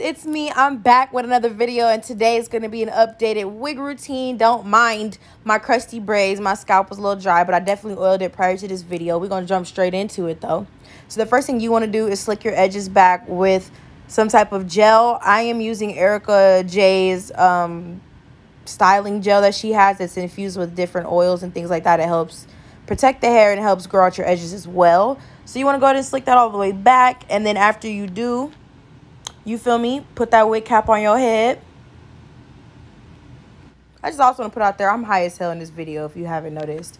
it's me. I'm back with another video, and today is going to be an updated wig routine. Don't mind my crusty braids. My scalp was a little dry, but I definitely oiled it prior to this video. We're going to jump straight into it though. So the first thing you want to do is slick your edges back with some type of gel. I am using Erika J's styling gel that she has. It's infused with different oils and things like that. It helps protect the hair and it helps grow out your edges as well. So you want to go ahead and slick that all the way back, and then after you do, you feel me, put that wig cap on your head. I just also want to put out there, I'm high as hell in this video if you haven't noticed.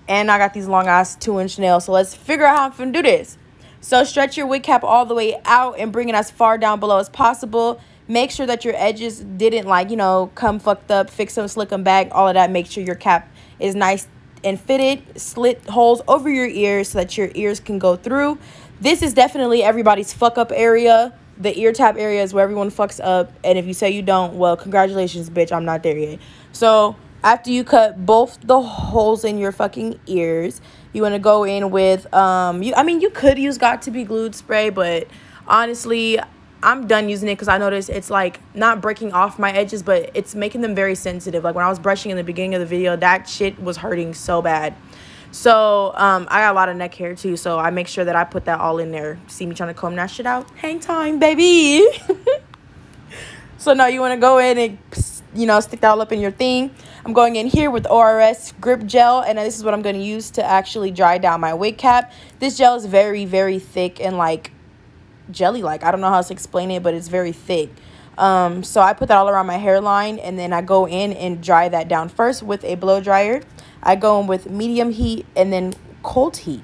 And I got these long ass 2-inch nails. So let's figure out how I'm going to do this. So stretch your wig cap all the way out and bring it as far down below as possible. Make sure that your edges didn't, like, you know, come fucked up. Fix them, slick them back, all of that. Make sure your cap is nice and fitted. Slit holes over your ears so that your ears can go through. This is definitely everybody's fuck up area. The ear tap area is where everyone fucks up. And if you say you don't, well, congratulations, bitch. I'm not there yet. So after you cut both the holes in your fucking ears, you want to go in with, I mean, you could use Got to Be Glued spray, but honestly, I'm done using it because I noticed it's like not breaking off my edges, but it's making them very sensitive. Like when I was brushing in the beginning of the video, that shit was hurting so bad. So I got a lot of neck hair too, so I make sure that I put that all in there. See me trying to comb that shit out? Hang time, baby. So now you want to go in and, you know, stick that all up in your thing. I'm going in here with ORS grip gel, and this is what I'm going to use to actually dry down my wig cap. This gel is very, very thick and like jelly-like. I don't know how else to explain it, but it's very thick. So I put that all around my hairline, and then I go in and dry that down first with a blow dryer. I go in with medium heat and then cold heat.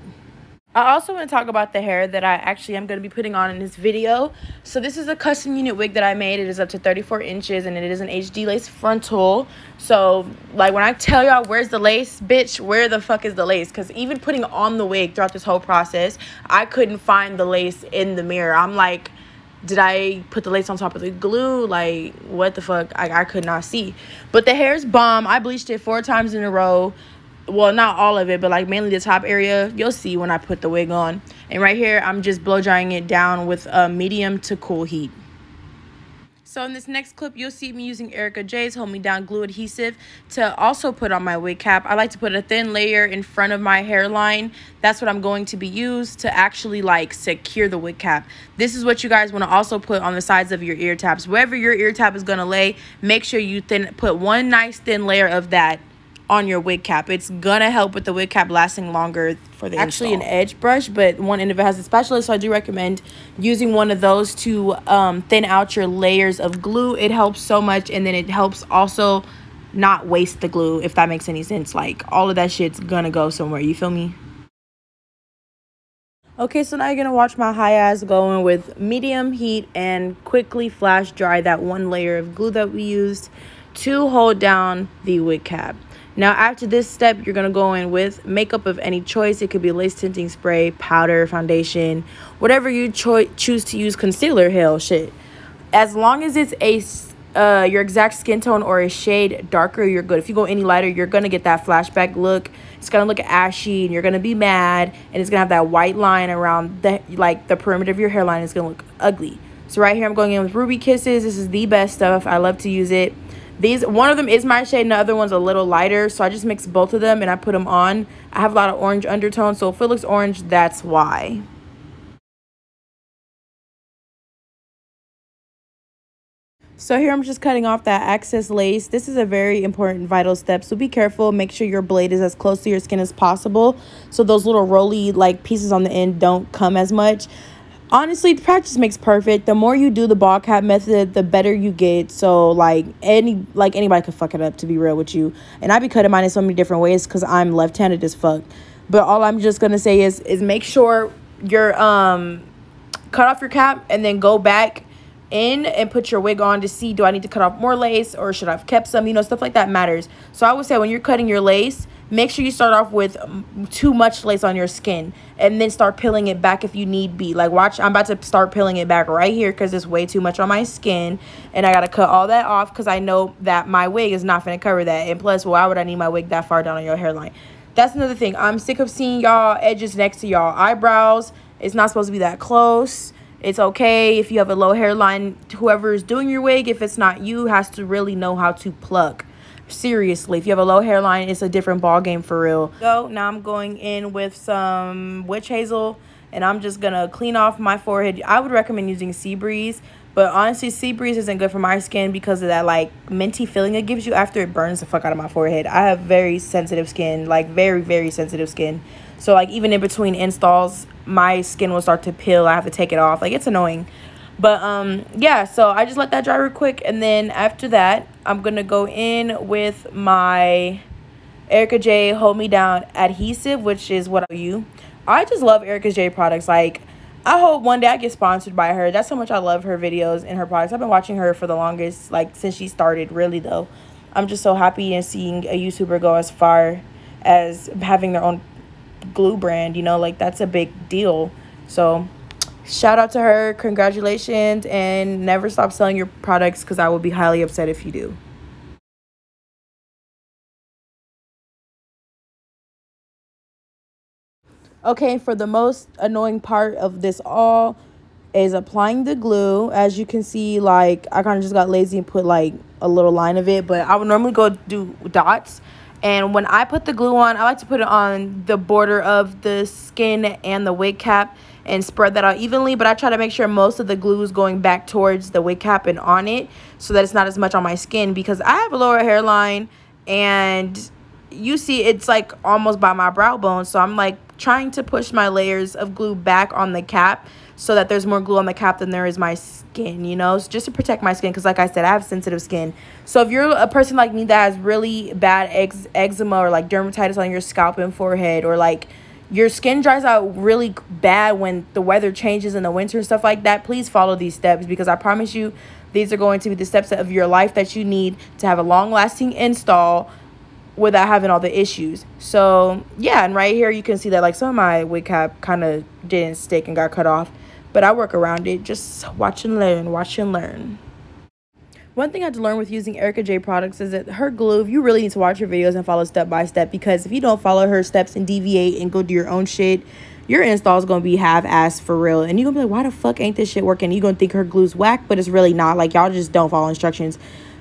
I also want to talk about the hair that I actually am going to be putting on in this video. So this is a custom unit wig that I made. It is up to 34 inches and it is an HD lace frontal. So like when I tell y'all where's the lace, bitch, where the fuck is the lace? Because even putting on the wig throughout this whole process, I couldn't find the lace in the mirror. I'm like, did I put the lace on top of the glue? Like, what the fuck? I could not see. But the hair's bomb. I bleached it 4 times in a row. Well, not all of it, but like mainly the top area. You'll see when I put the wig on. And right here, I'm just blow drying it down with a medium to cool heat. So in this next clip, you'll see me using Erika J's Hold Me Down glue adhesive to also put on my wig cap. I like to put a thin layer in front of my hairline. That's what I'm going to be used to actually like secure the wig cap. This is what you guys want to also put on the sides of your ear taps. Wherever your ear tap is going to lay, make sure you put one nice thin layer of that on your wig cap. It's gonna help with the wig cap lasting longer for the actually install. An edge brush, but one end of it has a spatula, so I do recommend using one of those to thin out your layers of glue. It helps so much, and then it helps also not waste the glue, if that makes any sense. Like all of that shit's gonna go somewhere, you feel me? Okay, so now you're gonna watch my high ass go in with medium heat and quickly flash dry that one layer of glue that we used to hold down the wig cap. Now, after this step, you're going to go in with makeup of any choice. It could be lace tinting spray, powder, foundation, whatever you choose to use. Concealer, hell, shit. As long as it's your exact skin tone or a shade darker, you're good. If you go any lighter, you're going to get that flashback look. It's going to look ashy, and you're going to be mad, and it's going to have that white line around the perimeter of your hairline. It's going to look ugly. So right here, I'm going in with Ruby Kisses. This is the best stuff. I love to use it. One of them is my shade and the other one's a little lighter, so I just mix both of them and I put them on. I have a lot of orange undertones, so if it looks orange, that's why. So here I'm just cutting off that excess lace. This is a very important vital step, so be careful. Make sure your blade is as close to your skin as possible so those little roly like pieces on the end don't come as much. Honestly, practice makes perfect. The more you do the ball cap method, the better you get. So like anybody could fuck it up, to be real with you. And I be cutting mine in so many different ways because I'm left-handed as fuck. But all I'm just gonna say is make sure you're cut off your cap and then go back in and put your wig on to see, do I need to cut off more lace or should I have kept some? You know, stuff like that matters. So I would say when you're cutting your lace, make sure you start off with too much lace on your skin and then start peeling it back if you need be. Like watch, I'm about to start peeling it back right here because there's way too much on my skin and I gotta cut all that off because I know that my wig is not gonna cover that. And plus, why would I need my wig that far down on your hairline? That's another thing. I'm sick of seeing y'all edges next to y'all eyebrows. It's not supposed to be that close. It's okay if you have a low hairline. Whoever is doing your wig, if it's not you, has to really know how to pluck. Seriously, if you have a low hairline, it's a different ball game for real. So now I'm going in with some witch hazel, and I'm just gonna clean off my forehead. I would recommend using Sea Breeze, but honestly, Sea Breeze isn't good for my skin because of that like minty feeling it gives you after it burns the fuck out of my forehead. I have very sensitive skin, like very, very sensitive skin. So like even in between installs, my skin will start to peel. I have to take it off. Like, it's annoying. But yeah, so I just let that dry real quick, and then after that, I'm gonna go in with my Erika J Hold Me Down adhesive, which is what I use. I just love Erika J products. Like, I hope one day I get sponsored by her. That's how much I love her videos and her products. I've been watching her for the longest, like since she started, really though. I'm just so happy in seeing a YouTuber go as far as having their own glue brand, you know, like that's a big deal. So shout out to her, congratulations, and never stop selling your products, because I will be highly upset if you do. Okay, for the most annoying part of this all is applying the glue. As you can see, like, I kind of just got lazy and put like a little line of it, but I would normally go do dots. And when I put the glue on, I like to put it on the border of the skin and the wig cap and spread that out evenly. But I try to make sure most of the glue is going back towards the wig cap and on it, so that it's not as much on my skin, because I have a lower hairline and you see it's like almost by my brow bone. So I'm like trying to push my layers of glue back on the cap so that there's more glue on the cap than there is my skin, you know, so just to protect my skin, because like I said, I have sensitive skin. So if you're a person like me that has really bad eczema or like dermatitis on your scalp and forehead, or like your skin dries out really bad when the weather changes in the winter and stuff like that, please follow these steps, because I promise you these are going to be the steps of your life that you need to have a long-lasting install without having all the issues. So yeah, and right here you can see that like some of my wig cap kind of didn't stick and got cut off, but I work around it. Just watch and learn, watch and learn. One thing I had to learn with using Erika J products is that her glue, you really need to watch her videos and follow step by step, because if you don't follow her steps and deviate and go do your own shit, your install is going to be half-assed for real. And you're going to be like, why the fuck ain't this shit working? You're going to think her glue's whack, but it's really not. Like, y'all just don't follow instructions.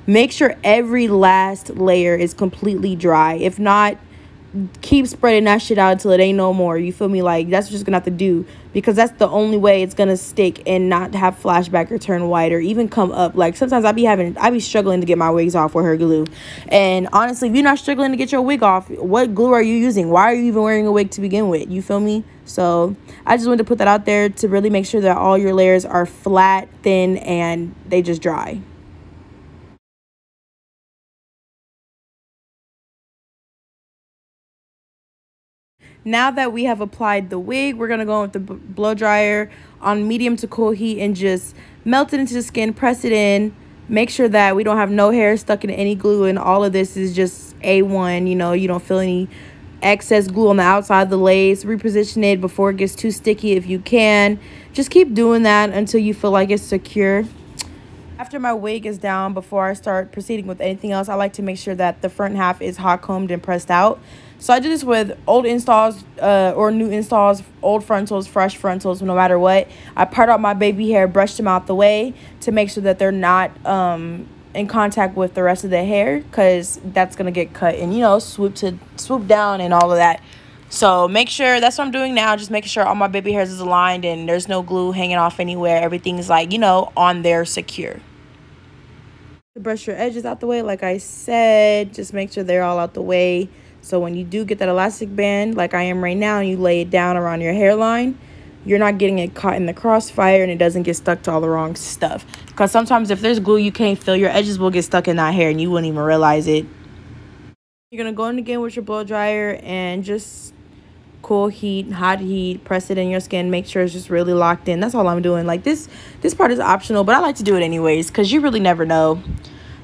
Make sure every last layer is completely dry. If not, keep spreading that shit out until it ain't no more. You feel me? Like, that's what you're just gonna have to do, because that's the only way it's gonna stick and not have flashback or turn white or even come up. Like, sometimes I be struggling to get my wigs off with her glue. And honestly, if you're not struggling to get your wig off, what glue are you using? Why are you even wearing a wig to begin with? You feel me? So I just wanted to put that out there to really make sure that all your layers are flat, thin, and they just dry. Now that we have applied the wig, we're going to go with the blow dryer on medium to cool heat and just melt it into the skin, press it in, make sure that we don't have no hair stuck in any glue, and all of this is just A1, you know, you don't feel any excess glue on the outside of the lace. Reposition it before it gets too sticky if you can. Just keep doing that until you feel like it's secure. After my wig is down, before I start proceeding with anything else, I like to make sure that the front half is hot combed and pressed out. So I do this with old installs or new installs, old frontals, fresh frontals, no matter what. I part out my baby hair, brush them out the way to make sure that they're not in contact with the rest of the hair, because that's going to get cut and, you know, swoop down and all of that. So make sure, that's what I'm doing now, just making sure all my baby hairs is aligned and there's no glue hanging off anywhere. Everything's like, you know, on there secure. Brush your edges out the way, like I said, just make sure they're all out the way. So when you do get that elastic band, like I am right now, and you lay it down around your hairline, you're not getting it caught in the crossfire and it doesn't get stuck to all the wrong stuff. Because sometimes if there's glue you can't feel, your edges will get stuck in that hair and you wouldn't even realize it. You're going to go in again with your blow dryer and just cool heat, hot heat, press it in your skin, make sure it's just really locked in. That's all I'm doing. Like, this part is optional, but I like to do it anyways, because you really never know.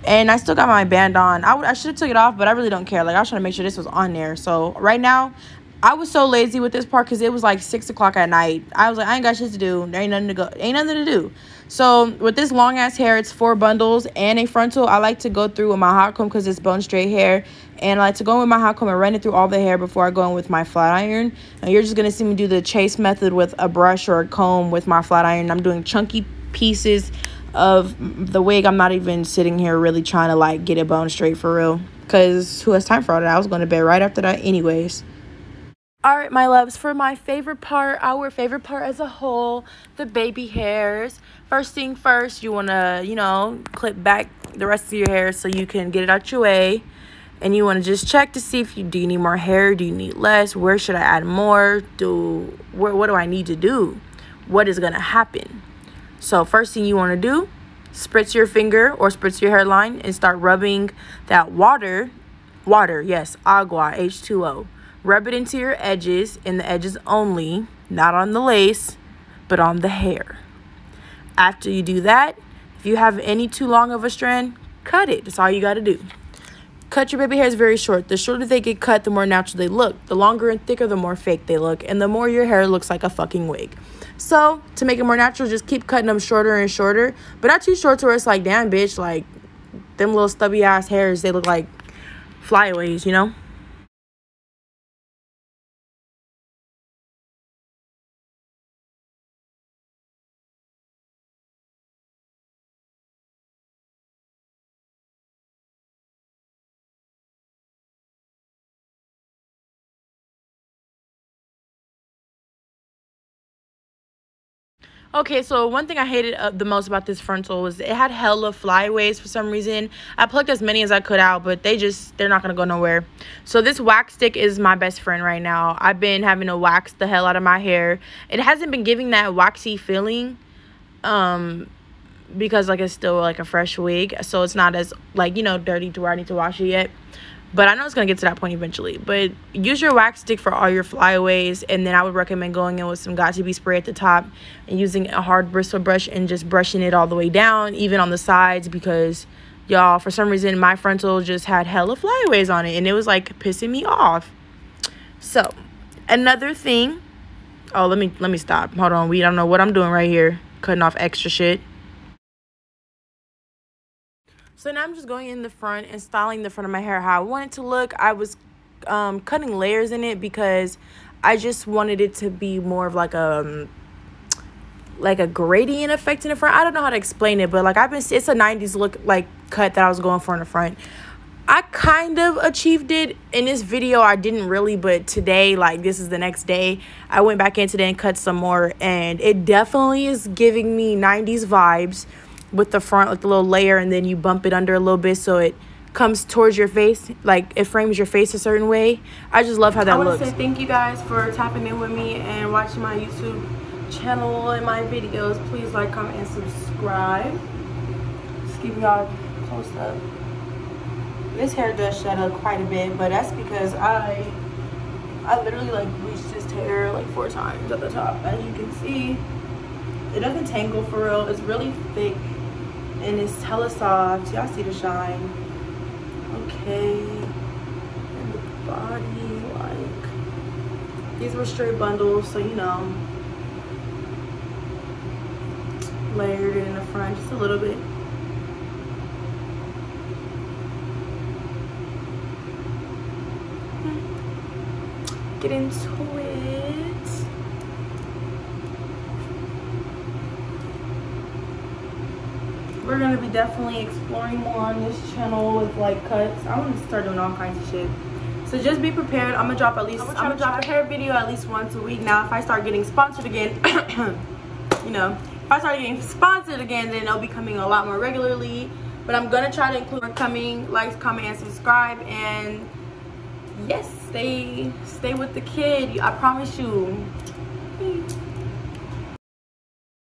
And I still got my band on. I should have took it off, but I really don't care. Like, I was trying to make sure this was on there. So right now, I was so lazy with this part because it was like 6 o'clock at night. I was like, I ain't got shit to do. There ain't nothing to do. So with this long ass hair, it's 4 bundles and a frontal. I like to go through with my hot comb because it's bone straight hair, and I like to go in with my hot comb and run it through all the hair before I go in with my flat iron. And you're just gonna see me do the chase method with a brush or a comb with my flat iron. I'm doing chunky pieces of the wig. I'm not even sitting here really trying to like get it bone straight for real, because who has time for all that? I was going to bed right after that anyways. All right, my loves, for my favorite part, our favorite part as a whole, the baby hairs. First thing first, you want to, you know, clip back the rest of your hair so you can get it out your way. And you want to just check to see if do you need more hair? Do you need less? Where should I add more? What do I need to do? What is going to happen? So first thing you want to do, spritz your finger or spritz your hairline and start rubbing that water, yes, agua, H2O. Rub it into your edges, and the edges only, not on the lace, but on the hair. After you do that, if you have any too long of a strand, cut it. That's all you got to do. Cut your baby hairs very short. The shorter they get cut, the more natural they look. The longer and thicker, the more fake they look, and the more your hair looks like a fucking wig. So to make it more natural, just keep cutting them shorter and shorter, but not too short to where it's like, damn, bitch, like them little stubby ass hairs, they look like flyaways, you know? Okay, so one thing I hated the most about this frontal was it had hella flyaways for some reason. I plucked as many as I could out, but they're not going to go nowhere. So this wax stick is my best friend right now. I've been having to wax the hell out of my hair. It hasn't been giving that waxy feeling because like it's still like a fresh wig. So it's not as like, you know, dirty to where I need to wash it yet. But I know it's going to get to that point eventually. But use your wax stick for all your flyaways. And then I would recommend going in with some Got2b spray at the top and using a hard bristle brush and just brushing it all the way down, even on the sides. Because, y'all, for some reason, my frontal just had hella flyaways on it. And it was, like, pissing me off. So, another thing. Oh, let me stop. Hold on. I don't know what I'm doing right here. Cutting off extra shit. So now I'm just going in the front and styling the front of my hair how I want it to look. I was cutting layers in it because I just wanted it to be more of like a gradient effect in the front. I don't know how to explain it, but like it's a 90s look like cut that I was going for in the front. I kind of achieved it in this video. I didn't really, but today, like this is the next day, I went back in today and cut some more, and it definitely is giving me 90s vibes. With the front, like the little layer, and then you bump it under a little bit so it comes towards your face, like it frames your face a certain way. I just love how that looks. I want to say thank you guys for tapping in with me and watching my YouTube channel and my videos. Please like, comment, and subscribe. Just give y'all close up. This hair does shed up quite a bit, but that's because I literally like bleached this hair like 4 times at the top. As you can see, it doesn't tangle for real. It's really thick. And it's hella soft. Y'all see the shine. Okay. And the body, like, these were straight bundles, so you know. Layered it in the front just a little bit. Get into it. We're going to be definitely exploring more on this channel with like cuts. I want to start doing all kinds of shit. So just be prepared. I'm going to drop a hair video at least once a week. Now if I start getting sponsored again, you know, if I start getting sponsored again, then it'll be coming a lot more regularly. But I'm going to try to include more coming. Like, comment, and subscribe. And yes, stay with the kid. I promise you.